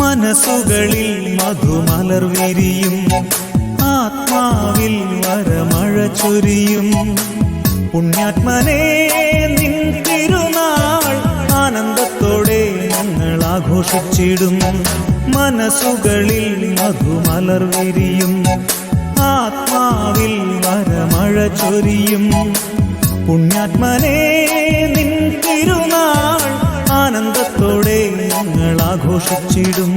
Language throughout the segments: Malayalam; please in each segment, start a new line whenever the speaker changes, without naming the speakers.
മനസ്സുകളിൽ മധുമലർ വിരിയും, ആത്മാവിൽ വരമഴ ചൊരിയും. പുണ്യാത്മനേ നിൻ തിരുനാൾ ആനന്ദത്തോടെ ഞങ്ങൾ ആഘോഷിച്ചിടും. മനസ്സുകളിൽ മധുമലർ വിരിയും, ആത്മാവിൽ വരമഴ ചൊരിയും. പുണ്യാത്മനേ നിൻ തിരുനാൾ ആനന്ദത്തോടെ ഞങ്ങൾ ആഘോഷിച്ചിടും.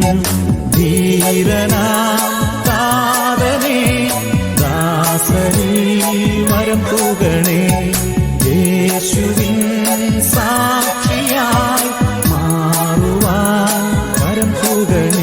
ധീരനാം താതനേ ദാസനീ വരം തൂകണേ, യേശുവിൻ സാക്ഷിയായി മാറുവാൻ വരം തൂകണേ.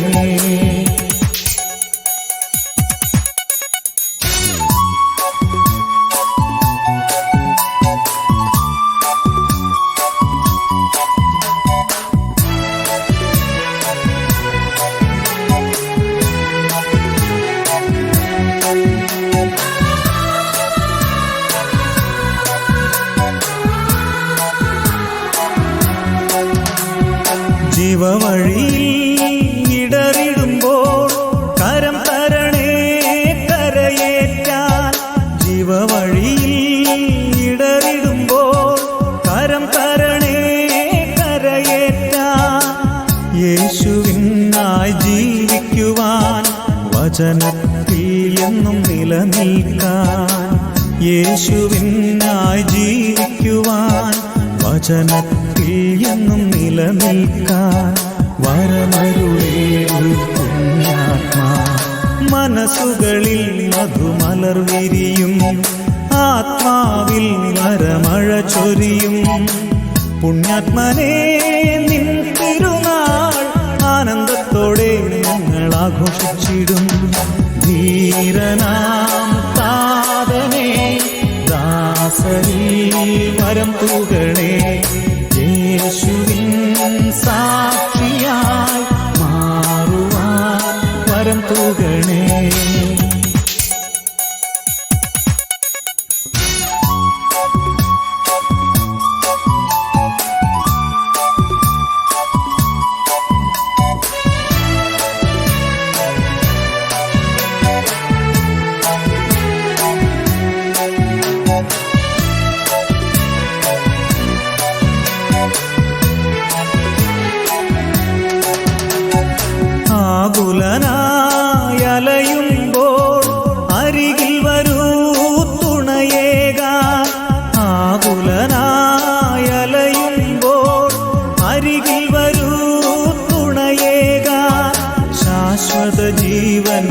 ജീവവഴിയിൽ ഇടറിടുമ്പോൾ കരം തരണേ കരയേറ്റാൻ. ജീവവഴിയിൽ ഇടറിടുമ്പോൾ കരം തരണേ കരയേറ്റാൻ. യേശുവിനായി ജീവിക്കുവാൻ വചനത്തിൽ എന്നും നിലനിൽക്കാൻ. യേശുവിനായി ജീവിക്കുവാൻ വചനത്തിൽ എന്നും നിലനിൽക്കാൻ വരമരുളേരു പുണ്യാത്മാ. മനസ്സുകളിൽ മധുമലർ വിരിയും, ആത്മാവിൽ വരമഴ ചൊരിയും. പുണ്യാത്മനേ നിൻ തിരുനാൾ ആനന്ദത്തോടെ ഞങ്ങൾ ആഘോഷിച്ചിടും. ധീരനാം താതനേ ദാസനീ വരം തൂകണേ, യേശുവിൻ സാക്ഷിയായി മാറുവാൻ വരം തൂകണേ. ആകുലനായലയുമ്പോൾ അരികിൽ വരൂ തുണയേകാൻ. ആകുലനായലയുമ്പോൾ അരികിൽ വരൂ തുണയേകാൻ. ശാശ്വത ജീവൻ